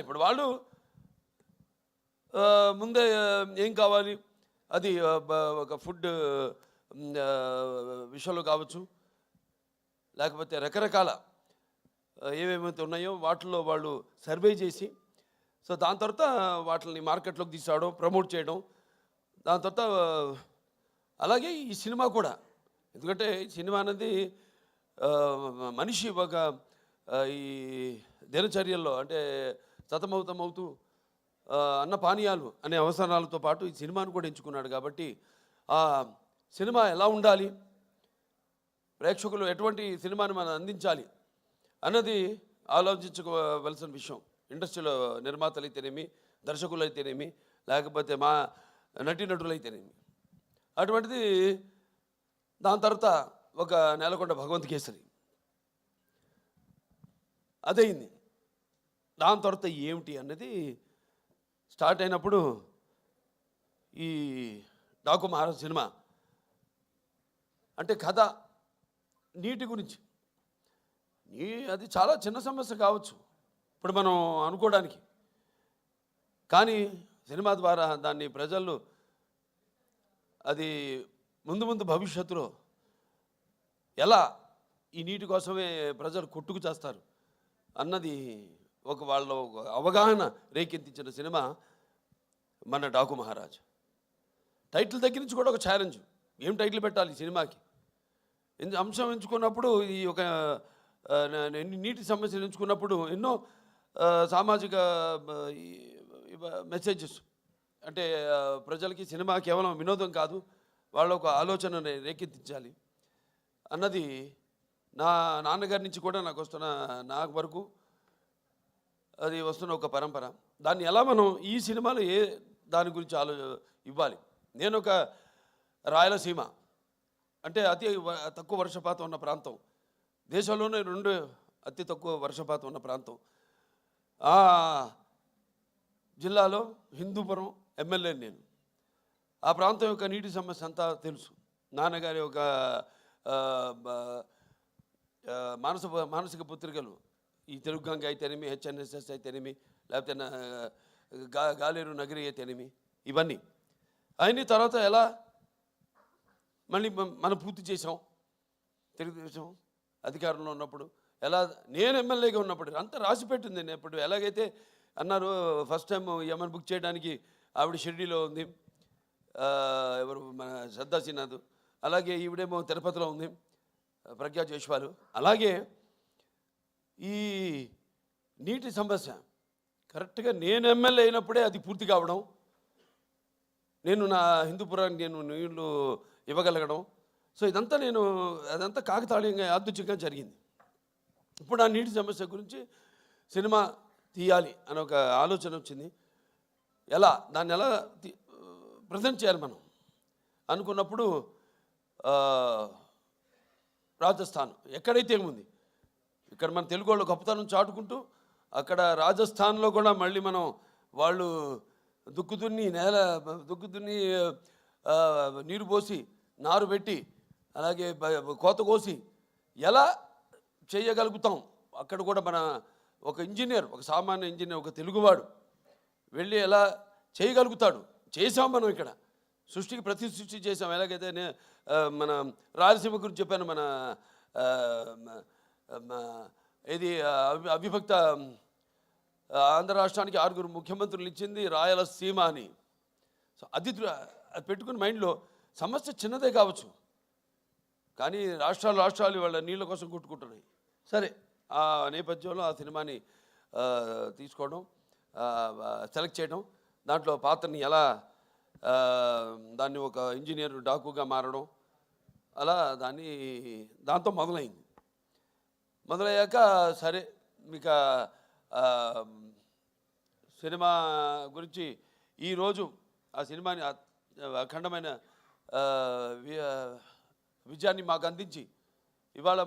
ఇప్పుడు వాళ్ళు ముందే ఏం కావాలి అది ఒక ఫుడ్ విషయంలో కావచ్చు, లేకపోతే రకరకాల ఏమేమైతే ఉన్నాయో వాటిల్లో వాళ్ళు సర్వే చేసి, సో దాని తర్వాత వాటిని మార్కెట్లోకి తీసుకురావడం, ప్రమోట్ చేయడం. దాని తర్వాత అలాగే ఈ సినిమా కూడా, ఎందుకంటే సినిమా అనేది మనిషి ఒక ఈ దినచర్యల్లో అంటే సతమవుతూ అన్న పానీయాలు అనే అవసరాలతో పాటు ఈ సినిమాను కూడా ఎంచుకున్నాడు. కాబట్టి ఆ సినిమా ఎలా ఉండాలి, ప్రేక్షకులు ఎటువంటి సినిమాని మనం అందించాలి అన్నది ఆలోచించుకోవలసిన విషయం. ఇండస్ట్రీలో నిర్మాతలు అయితేనేమి, దర్శకులు అయితేనేమి, లేకపోతే మా నటీనటులు అయితేనేమి. అటువంటిది దాని తర్వాత ఒక నేలకొండ భగవంత్ కేసరి అదయింది. దాని తర్వాత ఏమిటి అన్నది స్టార్ట్ అయినప్పుడు ఈ డాకు మహారాజ్ సినిమా అంటే కథ నీటి గురించి. అది చాలా చిన్న సమస్య కావచ్చు ఇప్పుడు మనం అనుకోవడానికి, కానీ సినిమా ద్వారా దాన్ని ప్రజలు అది ముందు భవిష్యత్తులో ఎలా ఈ నీటి కోసమే ప్రజలు కొట్టుకు చేస్తారు అన్నది వాళ్ళ అవగాహన రేకెత్తించిన సినిమా మన డాకు మహారాజ్. టైటిల్ దగ్గర నుంచి కూడా ఒక ఛాలెంజ్, ఏం టైటిల్ పెట్టాలి ఈ సినిమాకి. అంశం ఎంచుకున్నప్పుడు ఈ ఒక నీటి సమస్యలు ఎంచుకున్నప్పుడు ఎన్నో సామాజిక మెసేజెస్, అంటే ప్రజలకి సినిమా కేవలం వినోదం కాదు, వాళ్ళ ఒక ఆలోచనని రేకెత్తించాలి అన్నది నా నాన్నగారి నుంచి కూడా నాకు వరకు అది వస్తున్న ఒక పరంపర. దాన్ని ఎలా మనం ఈ సినిమాలో దాని గురించి ఇవ్వాలి. నేను ఒక రాయలసీమ అంటే అతి తక్కువ వర్షపాతం ఉన్న ప్రాంతం, దేశంలోనే 2 అతి తక్కువ వర్షపాతం ఉన్న ప్రాంతం. ఆ జిల్లాలో హిందూపురం ఎమ్మెల్యే నేను. ఆ ప్రాంతం యొక్క నీటి సమస్య అంతా తెలుసు. నాన్నగారి ఒక మానసిక పుత్రికలు ఈ తెలుగు గంగ అయితేనేమి, హెచ్ఎన్ఎస్ఎస్ అయితేనేమి, లేకపోతే గాలేరు నగరి అయితేనేమి, ఇవన్నీ అయిన తర్వాత ఎలా మళ్ళీ మనం పూర్తి చేసాం. తెలుగుదేశం అధికారంలో ఉన్నప్పుడు ఎలా, నేను ఎమ్మెల్యేగా ఉన్నప్పుడు అంతా రాసి పెట్టింది. నేను ఇప్పుడు ఎలాగైతే అన్నారు ఫస్ట్ టైం యమన్ బుక్ చేయడానికి ఆవిడ షిర్డీలో ఉంది, ఎవరు మన శ్రద్ధా శ్రీనాథ్, అలాగే ఈవిడేమో తిరుపతిలో ఉంది ప్రజ్ఞా జైస్వాల్. అలాగే ఈ నీటి సమస్య కరెక్ట్గా నేను ఎమ్మెల్యే అయినప్పుడే అది పూర్తి కావడం, నేను నా హిందూపురానికి నేను నీళ్లు ఇవ్వగలగడం. సో ఇదంతా అదంతా కాకతాళీయంగా యాదృచ్ఛికంగా జరిగింది. ఇప్పుడు ఆ నీటి సమస్య గురించి సినిమా తీయాలి అని ఒక ఆలోచన వచ్చింది. దాన్ని ఎలా ప్రజెంట్ చేయాలి మనం అనుకున్నప్పుడు రాజస్థాన్ ఎక్కడైతే ఏముంది, ఇక్కడ మన తెలుగు వాళ్ళు గొప్పతనం చాటుకుంటూ అక్కడ రాజస్థాన్లో కూడా మళ్ళీ మనం వాళ్ళు దుక్కుదున్ని నీరు పోసి నారు పెట్టి అలాగే కోత కోసి ఎలా చేయగలుగుతాం, అక్కడ కూడా మన ఒక ఇంజనీర్, ఒక సామాన్య ఇంజనీర్, ఒక తెలుగువాడు వెళ్ళి ఎలా చేయగలుగుతాడు. చేసాం మనం ఇక్కడ సృష్టికి ప్రతి సృష్టి చేసాం. ఎలాగైతే మన రాయలసీమ గురించి చెప్పాను, మన ఇది అవిభక్త ఆంధ్ర రాష్ట్రానికి 6 ముఖ్యమంత్రులు ఇచ్చింది రాయలసీమ అని. సో అది పెట్టుకుని మైండ్లో సమస్య చిన్నదే కావచ్చు, కానీ రాష్ట్రాలు వాళ్ళ నీళ్ళ కోసం కొట్టుకుంటున్నాయి. సరే, ఆ నేపథ్యంలో ఆ సినిమాని తీసుకోవడం, సెలెక్ట్ చేయడం, దాంట్లో పాత్రని ఎలా దాన్ని ఒక ఇంజనీర్ డాకుగా మారడం, అలా దాంతో మొదలయ్యాక సరే మీకు సినిమా గురించి ఈరోజు ఆ సినిమాని అఖండమైన విజయాన్ని మాకు అందించి ఇవాళ